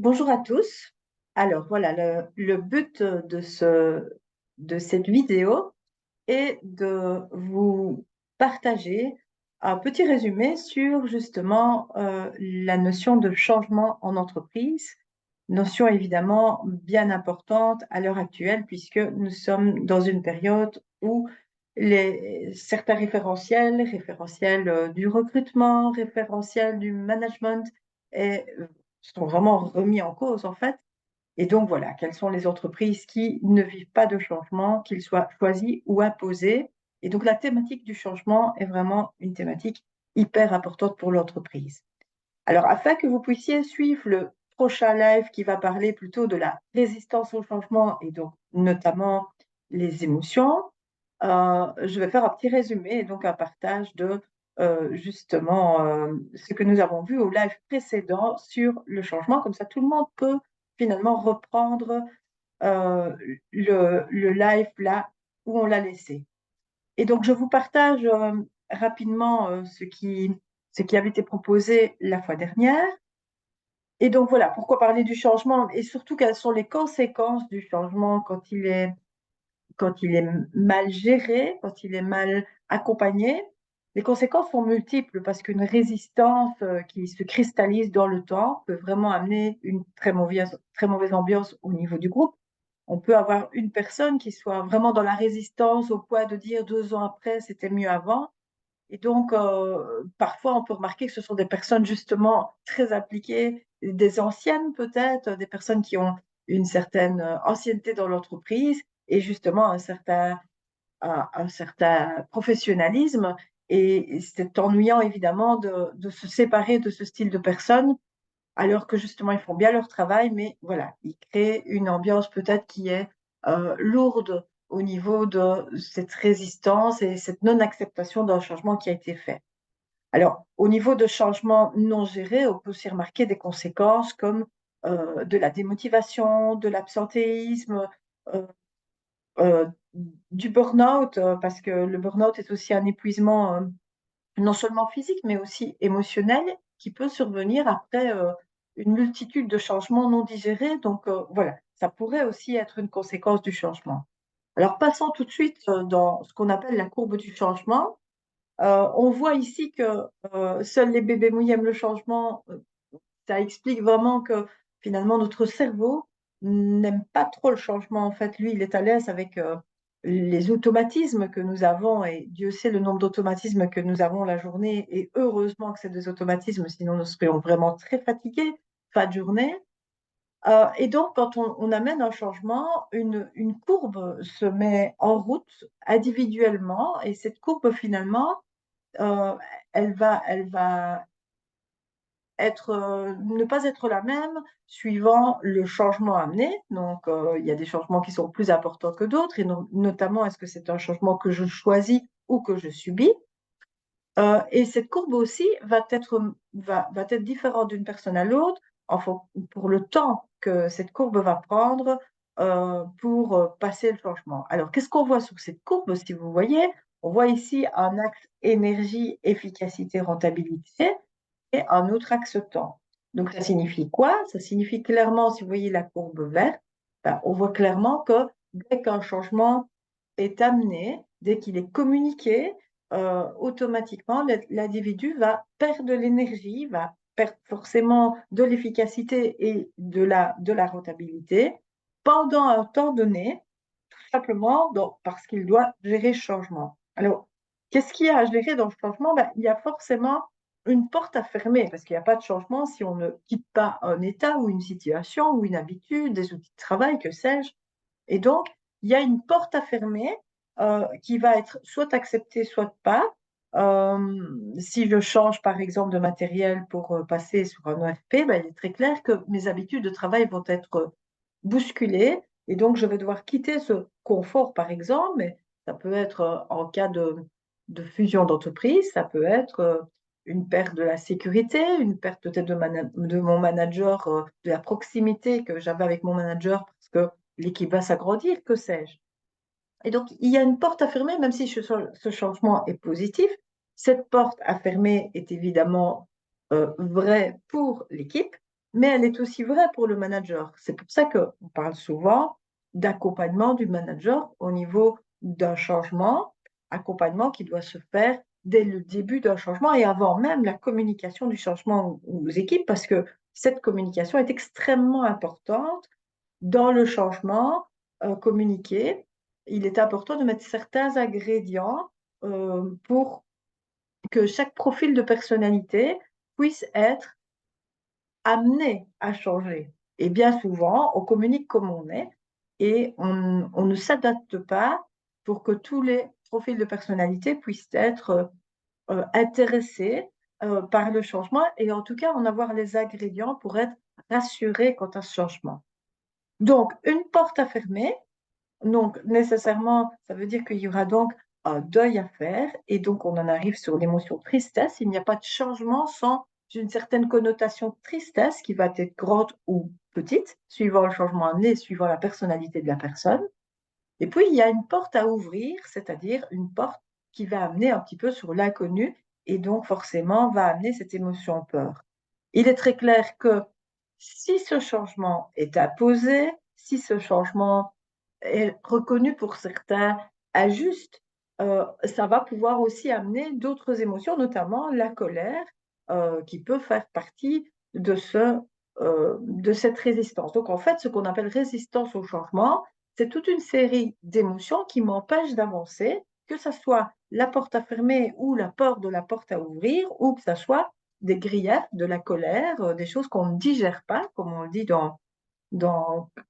Bonjour à tous. Alors voilà, le but de cette vidéo est de vous partager un petit résumé sur justement la notion de changement en entreprise, notion évidemment bien importante à l'heure actuelle puisque nous sommes dans une période où certains référentiels du recrutement, référentiels du management, et, sont vraiment remis en cause en fait. Et donc voilà, quelles sont les entreprises qui ne vivent pas de changement, qu'ils soient choisis ou imposés. Et donc la thématique du changement est vraiment une thématique hyper importante pour l'entreprise. Alors afin que vous puissiez suivre le prochain live qui va parler plutôt de la résistance au changement et donc notamment les émotions, je vais faire un petit résumé et donc un partage de justement ce que nous avons vu au live précédent sur le changement. Comme ça, tout le monde peut finalement reprendre euh, le live là où on l'a laissé. Et donc, je vous partage rapidement ce qui avait été proposé la fois dernière. Et donc, voilà, pourquoi parler du changement et surtout quelles sont les conséquences du changement quand il est mal géré, quand il est mal accompagné. Les conséquences sont multiples parce qu'une résistance qui se cristallise dans le temps peut vraiment amener une très mauvaise ambiance au niveau du groupe. On peut avoir une personne qui soit vraiment dans la résistance au point de dire 2 ans après, c'était mieux avant. Et donc, parfois, on peut remarquer que ce sont des personnes justement très appliquées, des anciennes peut-être, des personnes qui ont une certaine ancienneté dans l'entreprise et justement un certain professionnalisme. Et c'est ennuyant évidemment de se séparer de ce style de personnes alors que justement ils font bien leur travail, mais voilà, ils créent une ambiance peut-être qui est lourde au niveau de cette résistance et cette non-acceptation d'un changement qui a été fait. Alors, au niveau de changements non gérés, on peut aussi remarquer des conséquences comme de la démotivation, de l'absentéisme, euh, euh, du burn-out, parce que le burn-out est aussi un épuisement non seulement physique, mais aussi émotionnel, qui peut survenir après une multitude de changements non digérés. Donc voilà, ça pourrait aussi être une conséquence du changement. Alors passons tout de suite dans ce qu'on appelle la courbe du changement. On voit ici que seuls les bébés mouillés aiment le changement. Ça explique vraiment que finalement notre cerveau n'aime pas trop le changement. En fait, lui, il est à l'aise avec les automatismes que nous avons, et Dieu sait le nombre d'automatismes que nous avons la journée, et heureusement que c'est des automatismes, sinon nous serions vraiment très fatigués fin de journée. Et donc, quand on amène un changement, une courbe se met en route individuellement, et cette courbe, finalement, euh, elle va ne pas être la même suivant le changement amené. Donc, il y a des changements qui sont plus importants que d'autres, et notamment, est-ce que c'est un changement que je choisis ou que je subis? Et cette courbe aussi va être différente d'une personne à l'autre pour le temps que cette courbe va prendre pour passer le changement. Alors, qu'est-ce qu'on voit sur cette courbe? Si vous voyez, on voit ici un axe énergie, efficacité, rentabilité et un autre axe temps. Donc, ça signifie quoi? Ça signifie clairement, si vous voyez la courbe verte, ben, on voit clairement que dès qu'un changement est amené, dès qu'il est communiqué, automatiquement, l'individu va perdre de l'énergie, va perdre forcément de l'efficacité et de la rentabilité pendant un temps donné, tout simplement parce qu'il doit gérer ce changement. Alors, qu'est-ce qu'il y a à gérer dans le changement? Ben, il y a forcément une porte à fermer, parce qu'il n'y a pas de changement si on ne quitte pas un état ou une situation ou une habitude, des outils de travail, que sais-je. Et donc, il y a une porte à fermer qui va être soit acceptée, soit pas. Si je change, par exemple, de matériel pour passer sur un OFP, ben, il est très clair que mes habitudes de travail vont être bousculées. Et donc, je vais devoir quitter ce confort, par exemple, mais ça peut être en cas de fusion d'entreprise, ça peut être une perte de la sécurité, une perte peut-être de mon manager, de la proximité que j'avais avec mon manager, parce que l'équipe va s'agrandir, que sais-je. Et donc, il y a une porte à fermer, même si ce changement est positif. Cette porte à fermer est évidemment vraie pour l'équipe, mais elle est aussi vraie pour le manager. C'est pour ça qu'on parle souvent d'accompagnement du manager au niveau d'un changement, accompagnement qui doit se faire dès le début d'un changement et avant même la communication du changement aux équipes, parce que cette communication est extrêmement importante dans le changement communiqué. Il est important de mettre certains ingrédients pour que chaque profil de personnalité puisse être amené à changer. Et bien souvent, on communique comme on est et on ne s'adapte pas pour que tous les profils de personnalité puissent être intéressés par le changement et en tout cas en avoir les ingrédients pour être rassurés quant à ce changement. Donc, une porte à fermer, donc nécessairement, ça veut dire qu'il y aura donc un deuil à faire et donc on en arrive sur l'émotion tristesse. Il n'y a pas de changement sans une certaine connotation de tristesse qui va être grande ou petite, suivant le changement amené, suivant la personnalité de la personne. Et puis, il y a une porte à ouvrir, c'est-à-dire une porte qui va amener un petit peu sur l'inconnu et donc forcément va amener cette émotion peur. Il est très clair que si ce changement est imposé, si ce changement est reconnu pour certains injuste, ça va pouvoir aussi amener d'autres émotions, notamment la colère, qui peut faire partie de cette résistance. Donc en fait, ce qu'on appelle résistance au changement, c'est toute une série d'émotions qui m'empêchent d'avancer, que ce soit la porte à fermer ou la peur de la porte à ouvrir, ou que ce soit des griefs, de la colère, des choses qu'on ne digère pas, comme on le dit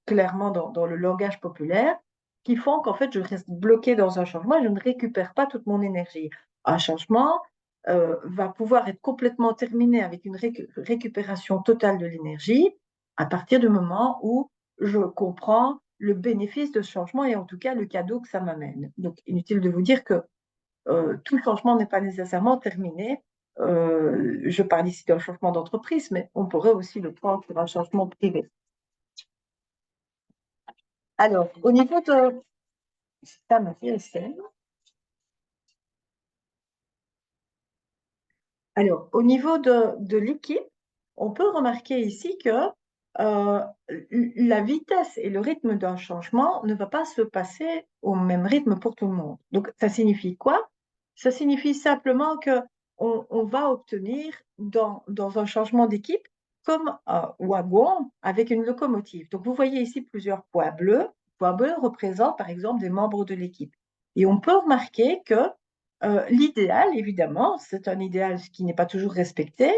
clairement dans le langage populaire, qui font qu'en fait, je reste bloquée dans un changement et je ne récupère pas toute mon énergie. Un changement va pouvoir être complètement terminé avec une récupération totale de l'énergie à partir du moment où je comprends le bénéfice de ce changement et en tout cas le cadeau que ça m'amène. Donc, inutile de vous dire que tout changement n'est pas nécessairement terminé. Je parle ici d'un changement d'entreprise, mais on pourrait aussi le prendre pour un changement privé. Alors, au niveau de ça m'intéressait. Alors, au niveau de l'équipe, on peut remarquer ici que euh, la vitesse et le rythme d'un changement ne va pas se passer au même rythme pour tout le monde. Donc, ça signifie quoi? Ça signifie simplement que on va obtenir dans un changement d'équipe comme un wagon avec une locomotive. Donc, vous voyez ici plusieurs points bleus. Les points bleus représentent par exemple des membres de l'équipe. Et on peut remarquer que l'idéal, évidemment, c'est un idéal qui n'est pas toujours respecté,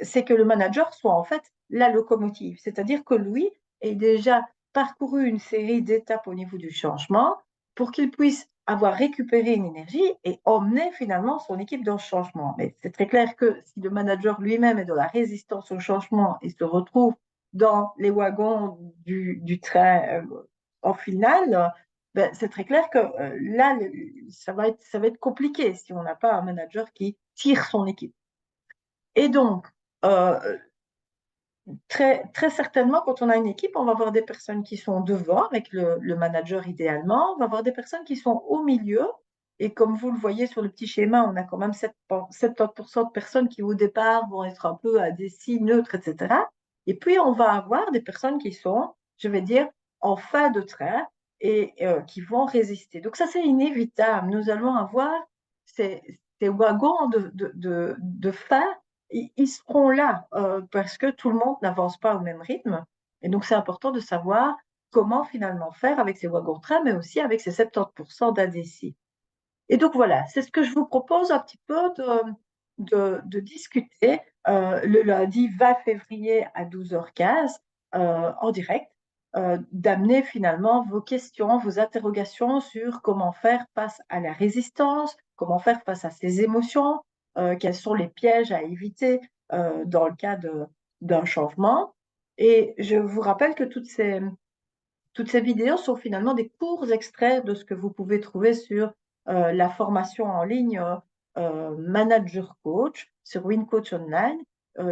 c'est que le manager soit en fait la locomotive, c'est-à-dire que lui ait déjà parcouru une série d'étapes au niveau du changement pour qu'il puisse avoir récupéré une énergie et emmener finalement son équipe dans ce changement. Mais c'est très clair que si le manager lui-même est dans la résistance au changement et se retrouve dans les wagons du train en finale, ben, c'est très clair que là, ça va être compliqué si on n'a pas un manager qui tire son équipe. Et donc, euh, très certainement, quand on a une équipe, on va avoir des personnes qui sont devant, avec le manager idéalement, on va avoir des personnes qui sont au milieu. Et comme vous le voyez sur le petit schéma, on a quand même 70% de personnes qui, au départ, vont être un peu indécis, neutres, etc. Et puis, on va avoir des personnes qui sont, je vais dire, en fin de train et qui vont résister. Donc, ça, c'est inévitable. Nous allons avoir ces, ces wagons de fin ils seront là parce que tout le monde n'avance pas au même rythme. Et donc, c'est important de savoir comment finalement faire avec ces wagons-trains, mais aussi avec ces 70% d'indécis. Et donc, voilà, c'est ce que je vous propose un petit peu de discuter le lundi 20 février à 12h15 en direct, d'amener finalement vos questions, vos interrogations sur comment faire face à la résistance, comment faire face à ces émotions, quels sont les pièges à éviter dans le cas d'un changement. Et je vous rappelle que toutes ces vidéos sont finalement des courts extraits de ce que vous pouvez trouver sur la formation en ligne Manager Coach sur WinCoach Online,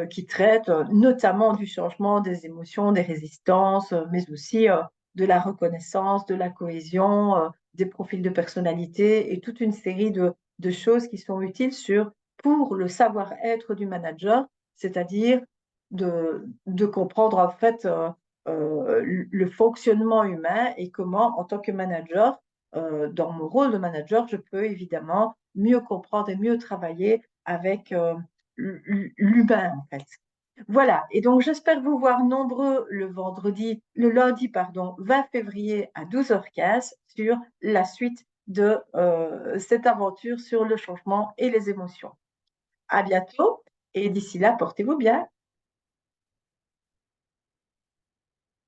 qui traite notamment du changement des émotions, des résistances, mais aussi de la reconnaissance, de la cohésion, des profils de personnalité et toute une série de choses qui sont utiles pour le savoir-être du manager, c'est-à-dire de comprendre en fait le fonctionnement humain et comment, en tant que manager, dans mon rôle de manager, je peux évidemment mieux comprendre et mieux travailler avec l'humain en fait. Voilà, et donc j'espère vous voir nombreux le lundi, pardon, 20 février à 12h15 sur la suite de cette aventure sur le changement et les émotions. À bientôt et d'ici là, portez-vous bien.